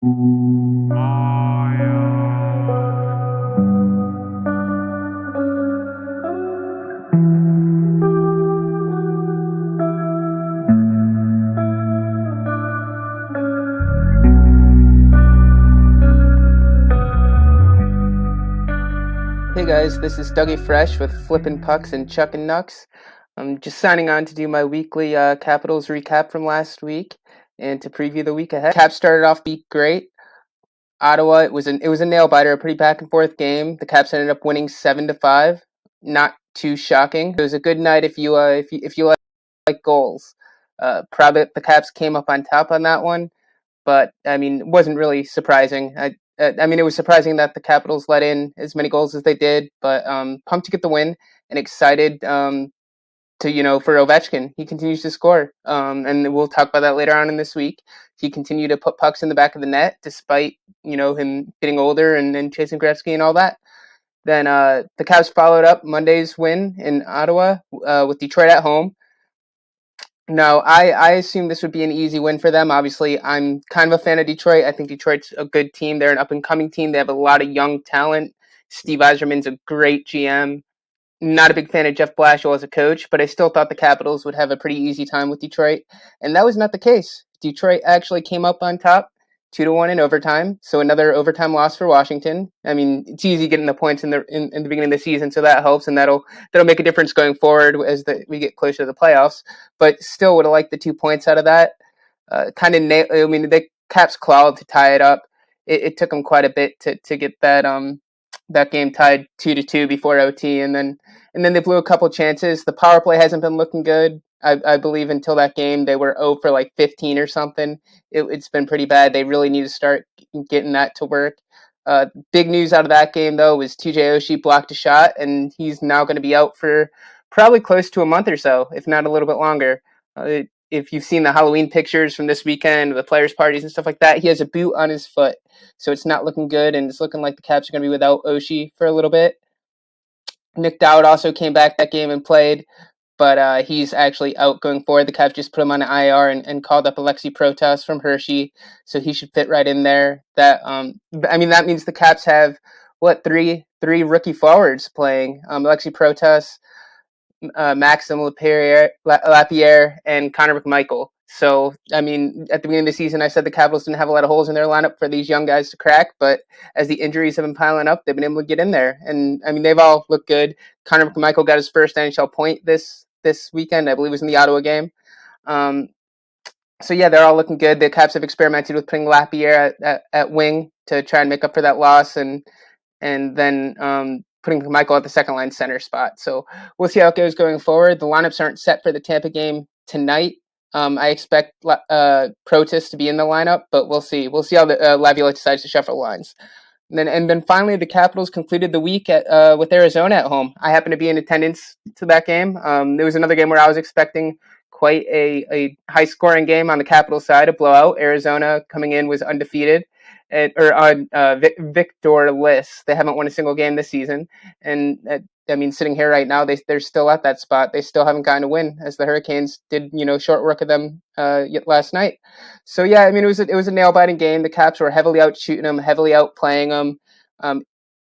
Hey guys, this is Dougie Fresh with Flippin' Pucks and Chuckin' Knucks. I'm just signing on to do my weekly Capitals recap from last week and to preview the week ahead. Caps started off the week great. Ottawa, it was a nail biter, a pretty back and forth game. The Caps ended up winning 7-5. Not too shocking. It was a good night if you like goals. Proud that the Caps came up on top on that one, but I mean, it wasn't really surprising. I mean, it was surprising that the Capitals let in as many goals as they did, but pumped to get the win and excited for Ovechkin. He continues to score, and we'll talk about that later on in this week. He continued to put pucks in the back of the net despite him getting older and chasing Gretzky and all that. Then the Caps followed up Monday's win in Ottawa with Detroit at home. No, I assume this would be an easy win for them. Obviously, I'm kind of a fan of Detroit. I think Detroit's a good team. They're an up-and-coming team. They have a lot of young talent. Steve Yzerman's a great GM. Not a big fan of Jeff Blashill as a coach, but I still thought the Capitals would have a pretty easy time with Detroit, and that was not the case. Detroit actually came up on top, 2-1 in overtime. So another overtime loss for Washington. I mean, it's easy getting the points in the beginning of the season, so that helps, and that'll make a difference going forward as we get closer to the playoffs. But still, would have liked the 2 points out of that. I mean, the Caps clawed to tie it up. It took them quite a bit to get that game tied 2-2 before OT, and then they blew a couple chances. The power play hasn't been looking good. I believe until that game they were 0 for like 15 or something. It's been pretty bad. They really need to start getting that to work. Big news out of that game though was TJ Oshie blocked a shot, and he's now going to be out for probably close to a month or so, if not a little bit longer. If you've seen the Halloween pictures from this weekend, the players' parties and stuff like that, he has a boot on his foot, so it's not looking good, and it's looking like the Caps are going to be without Oshie for a little bit. Nick Dowd also came back that game and played, but he's actually out going forward. The Caps just put him on an IR and called up Alexi Protas from Hershey, so he should fit right in there. That means the Caps have three rookie forwards playing: Alexi Protas, Maxim Lapierre, and Connor McMichael. So, I mean, at the beginning of the season, I said the Capitals didn't have a lot of holes in their lineup for these young guys to crack, but as the injuries have been piling up, they've been able to get in there. And, I mean, they've all looked good. Connor McMichael got his first NHL point this weekend. I believe it was in the Ottawa game. So, yeah, they're all looking good. The Caps have experimented with putting Lapierre at wing to try and make up for that loss, and then putting Michael at the second line center spot. So we'll see how it goes going forward. The lineups aren't set for the Tampa game tonight. I expect Protas to be in the lineup, but we'll see. We'll see how Laviolette decides to shuffle lines. And then finally, the Capitals concluded the week with Arizona at home. I happened to be in attendance to that game. There was another game where I was expecting quite a high-scoring game on the Capitals side, a blowout. Arizona coming in was undefeated, victorless. They haven't won a single game this season, and I mean, sitting here right now, they're still at that spot. They still haven't gotten a win, as the Hurricanes did, short work of them last night. So yeah, I mean, it was a nail biting game. The Caps were heavily out shooting them, heavily outplaying them.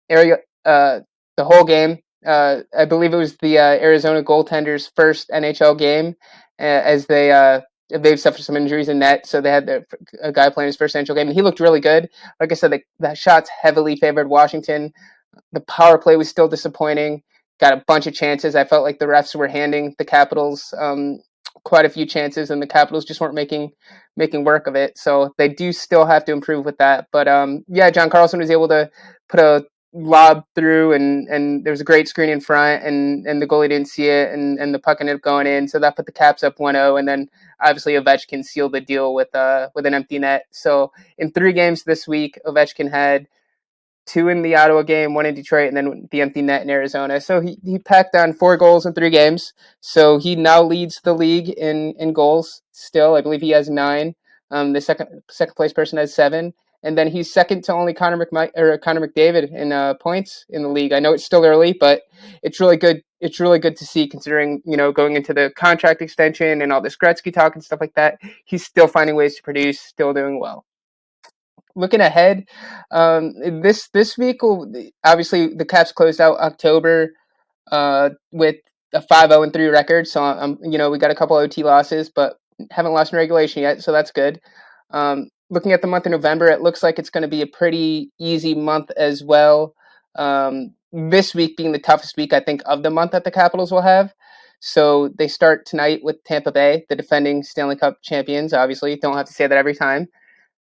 The whole game. I believe it was the Arizona goaltender's first NHL game, as they've suffered some injuries in net, so they had a guy playing his first NHL game, and he looked really good. Like I said, the shots heavily favored Washington. The power play was still disappointing. Got a bunch of chances. I felt like the refs were handing the Capitals quite a few chances, and the Capitals just weren't making work of it. So they do still have to improve with that. But yeah, John Carlson was able to put a lob through, and there was a great screen in front, and the goalie didn't see it, and the puck ended up going in. So that put the Caps up 1-0, and then obviously Ovechkin sealed the deal with an empty net. So in 3 games this week, Ovechkin had 2 in the Ottawa game, 1 in Detroit, and then the empty net in Arizona. So he packed on 4 goals in 3 games. So he now leads the league in goals still. I believe he has 9. The second place person has 7. And then he's second to only Connor McDavid in points in the league. I know it's still early, but it's really good. It's really good to see, considering going into the contract extension and all this Gretzky talk and stuff like that. He's still finding ways to produce, still doing well. looking ahead, this week will obviously the Caps closed out October with a 5-0-3 record. So we got a couple OT losses, but haven't lost in regulation yet, so that's good. Looking at the month of November, it looks like it's going to be a pretty easy month as well. This week being the toughest week, I think, of the month that the Capitals will have. So they start tonight with Tampa Bay, the defending Stanley Cup champions. Obviously, don't have to say that every time.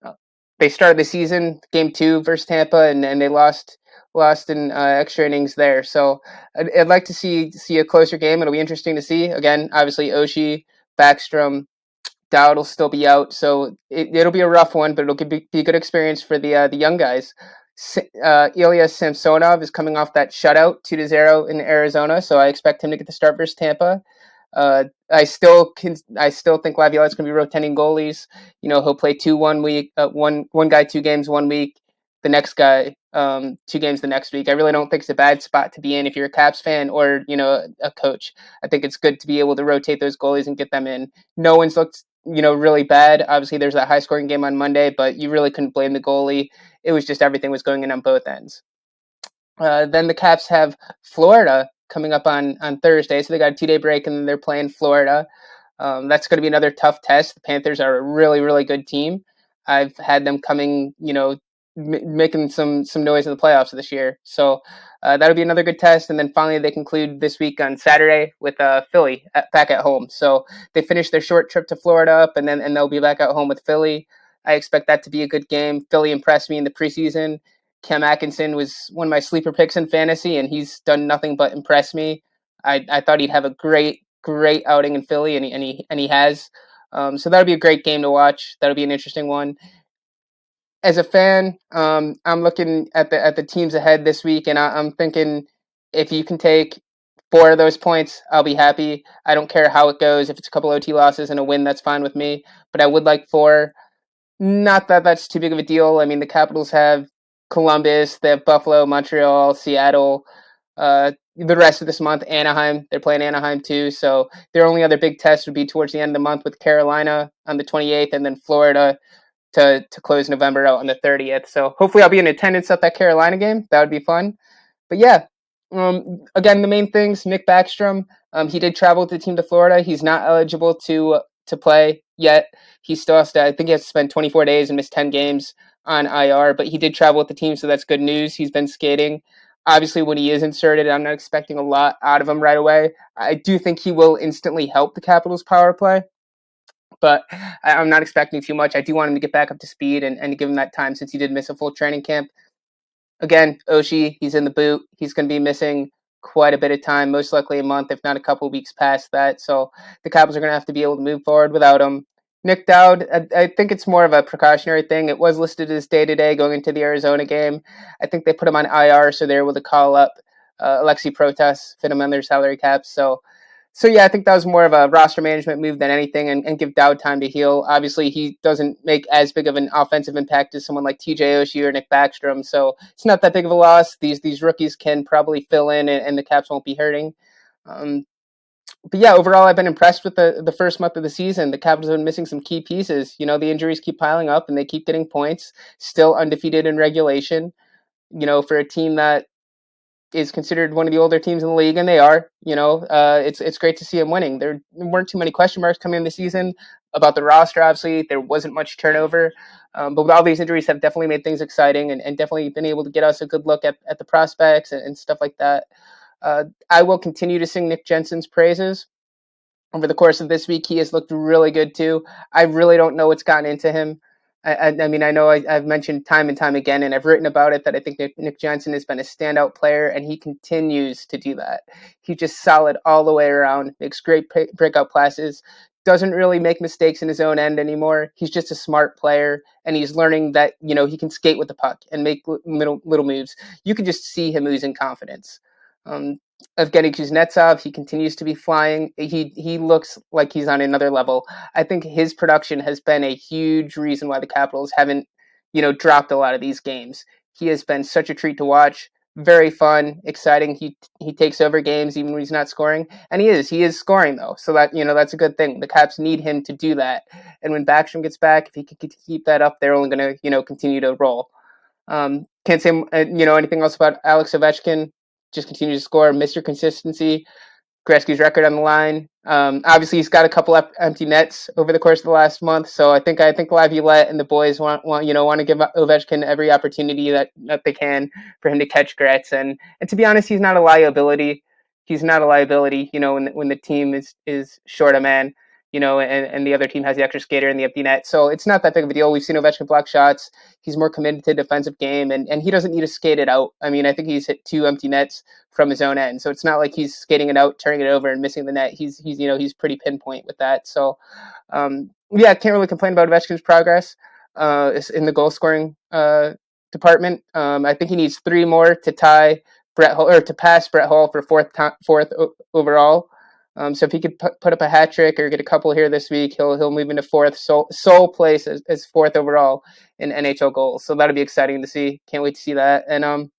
Uh, they started the season game 2 versus Tampa, and they lost in extra innings there. So I'd like to see a closer game. It'll be interesting to see. Again, obviously Oshie, Backstrom, Dowd will still be out, so it'll be a rough one, but it'll be a good experience for the young guys. Ilya Samsonov is coming off that shutout 2-0 in Arizona, so I expect him to get the start versus Tampa. I still think Laviolette's going to be rotating goalies. He'll play 2 1 week, one guy 2 games 1 week, the next guy 2 games the next week. I really don't think it's a bad spot to be in if you're a Caps fan or a coach. I think it's good to be able to rotate those goalies and get them in. No one's looked really bad. Obviously, there's that high scoring game on Monday, but you really couldn't blame the goalie. It was just everything was going in on both ends. Then the Caps have Florida coming up on Thursday, so they got a 2-day break, and then they're playing Florida. That's going to be another tough test. The Panthers are a really, really good team. I've had them coming, making some noise in the playoffs this year. So that'll be another good test. And then finally, they conclude this week on Saturday with Philly back at home. So they finish their short trip to Florida up, and they'll be back at home with Philly. I expect that to be a good game. Philly impressed me in the preseason. Cam Atkinson was one of my sleeper picks in fantasy, and he's done nothing but impress me. I thought he'd have a great outing in Philly, and he has. So that'll be a great game to watch. That'll be an interesting one. As a fan, I'm looking at the teams ahead this week, and I'm thinking if you can take 4 of those points, I'll be happy. I don't care how it goes. If it's a couple OT losses and a win, that's fine with me. But I would like 4. Not that that's too big of a deal. I mean, the Capitals have Columbus, they have Buffalo, Montreal, Seattle. The rest of this month, Anaheim. They're playing Anaheim too. So their only other big test would be towards the end of the month with Carolina on the 28th, and then Florida to close November out on the 30th. So hopefully I'll be in attendance at that Carolina game. That would be fun. But yeah, again, the main things, Nick Backstrom, he did travel with the team to Florida. He's not eligible to play yet. He still has to, I think he has to spend 24 days and miss 10 games on IR, but he did travel with the team, so that's good news. He's been skating. Obviously, when he is inserted, I'm not expecting a lot out of him right away. I do think he will instantly help the Capitals' power play, but I'm not expecting too much. I do want him to get back up to speed and give him that time since he did miss a full training camp. Again, Oshie, he's in the boot. He's going to be missing quite a bit of time, most likely a month, if not a couple of weeks past that. So the Capitals are going to have to be able to move forward without him. Nick Dowd, I think it's more of a precautionary thing. It was listed as day-to-day going into the Arizona game. I think they put him on IR, so they're able to call up Alexi Protas, fit him on their salary cap. So yeah, I think that was more of a roster management move than anything, and give Dowd time to heal. Obviously, he doesn't make as big of an offensive impact as someone like TJ Oshie or Nick Backstrom, so it's not that big of a loss. These rookies can probably fill in, and the Caps won't be hurting. But yeah, overall, I've been impressed with the first month of the season. The Capitals have been missing some key pieces. The injuries keep piling up, and they keep getting points. Still undefeated in regulation. For a team that is considered one of the older teams in the league, and they are. It's great to see them winning. There weren't too many question marks coming in the season about the roster. Obviously, there wasn't much turnover, but with all these injuries, have definitely made things exciting, and definitely been able to get us a good look at the prospects and stuff like that. I will continue to sing Nick Jensen's praises. Over the course of this week, he has looked really good too. I really don't know what's gotten into him. I mean, I know I've mentioned time and time again, and I've written about it, that I think Nick Jensen has been a standout player, and he continues to do that. He's just solid all the way around, makes great breakout passes, doesn't really make mistakes in his own end anymore. He's just a smart player, and he's learning that he can skate with the puck and make little moves. You can just see him oozing confidence. Evgeny Kuznetsov, he continues to be flying. He looks like he's on another level. I think his production has been a huge reason why the Capitals haven't, dropped a lot of these games. He has been such a treat to watch. very fun, exciting. He takes over games even when he's not scoring, and he is scoring though. So that that's a good thing. The Caps need him to do that, and when Backstrom gets back, if he could keep that up, they're only going to continue to roll. Can't say anything else about Alex Ovechkin. Just continues to score, Mr. Consistency. Gretzky's record on the line. Obviously, he's got a couple empty nets over the course of the last month. So I think Laviolette and the boys want to give Ovechkin every opportunity that they can for him to catch Gretz. And to be honest, he's not a liability. He's not a liability. When the team is short a man. And the other team has the extra skater in the empty net. So it's not that big of a deal. We've seen Ovechkin block shots. He's more committed to defensive game, and he doesn't need to skate it out. I mean, I think he's hit 2 empty nets from his own end. So it's not like he's skating it out, turning it over, and missing the net. He's pretty pinpoint with that. So I can't really complain about Ovechkin's progress in the goal scoring department. I think he needs 3 more to tie Brett Hull, or to pass Brett Hull for fourth overall. So if he could put up a hat trick or get a couple here this week, he'll move into fourth, sole place as fourth overall in NHL goals. So that'll be exciting to see. Can't wait to see that. And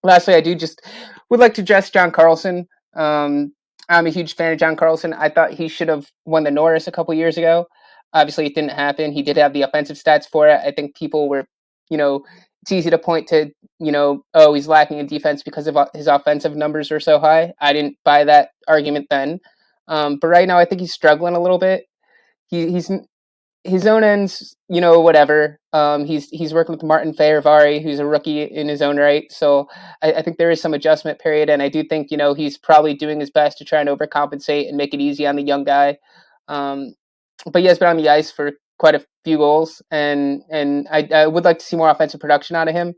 lastly, I would like to address John Carlson. I'm a huge fan of John Carlson. I thought he should have won the Norris a couple years ago. Obviously, it didn't happen. He did have the offensive stats for it. I think people were, it's easy to point to, oh, he's lacking in defense because of his offensive numbers are so high. I didn't buy that argument then. But right now, I think he's struggling a little bit. He's his own ends, whatever. He's working with Martin Fehervary, who's a rookie in his own right. So I think there is some adjustment period, and I do think he's probably doing his best to try and overcompensate and make it easy on the young guy. But he has been on the ice for quite a few goals, and I would like to see more offensive production out of him.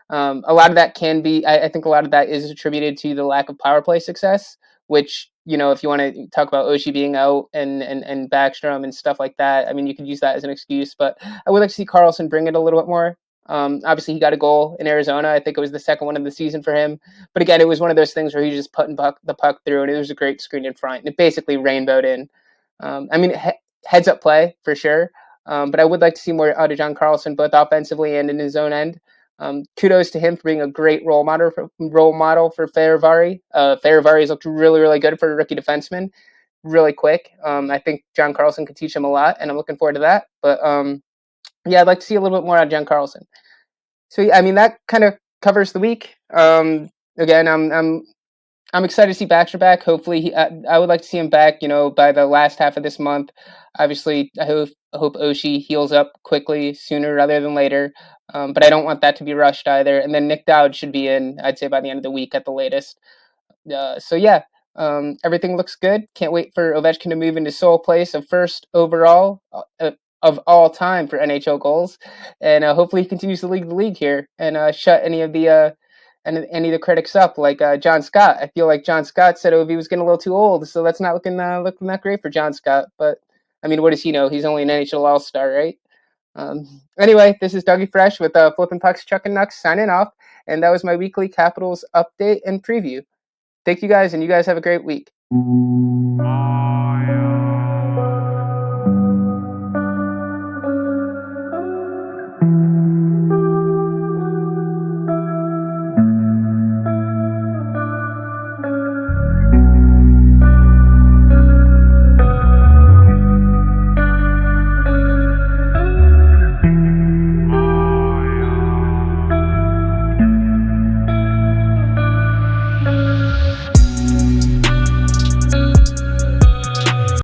A lot of that can be, I think, a lot of that is attributed to the lack of power play success, which if you want to talk about Oshie being out and Backstrom and stuff like that, I mean, you could use that as an excuse. But I would like to see Carlson bring it a little bit more. Obviously, he got a goal in Arizona. I think it was the second one of the season for him. But again, it was one of those things where he just putting the puck through, and it was a great screen in front, and it basically rainbowed in. I mean, heads up play for sure. But I would like to see more out of John Carlson, both offensively and in his own end. Kudos to him for being a great role model for Fehervary. Fehervary has looked really, really good for a rookie defenseman, really quick. I think John Carlson could teach him a lot, and I'm looking forward to that. But I'd like to see a little bit more out of John Carlson. So I mean, that kind of covers the week. Again, I'm excited to see Baxter back. Hopefully, I would like to see him back, by the last half of this month. Obviously, I hope Oshie heals up quickly, sooner rather than later. But I don't want that to be rushed either. And then Nick Dowd should be in, I'd say, by the end of the week at the latest. Everything looks good. Can't wait for Ovechkin to move into sole place of first overall of all time for NHL goals, and hopefully he continues to lead the league here and shut any of the critics up, like John Scott. I feel like John Scott said Ovi was getting a little too old, so that's not looking that great for John Scott. But I mean, what does he know? He's only an NHL All-Star, right? Anyway, this is Dougie Fresh with Flippin' Pucks, Chuckin' Nucks signing off, and that was my weekly Capitals update and preview. Thank you guys, and you guys have a great week.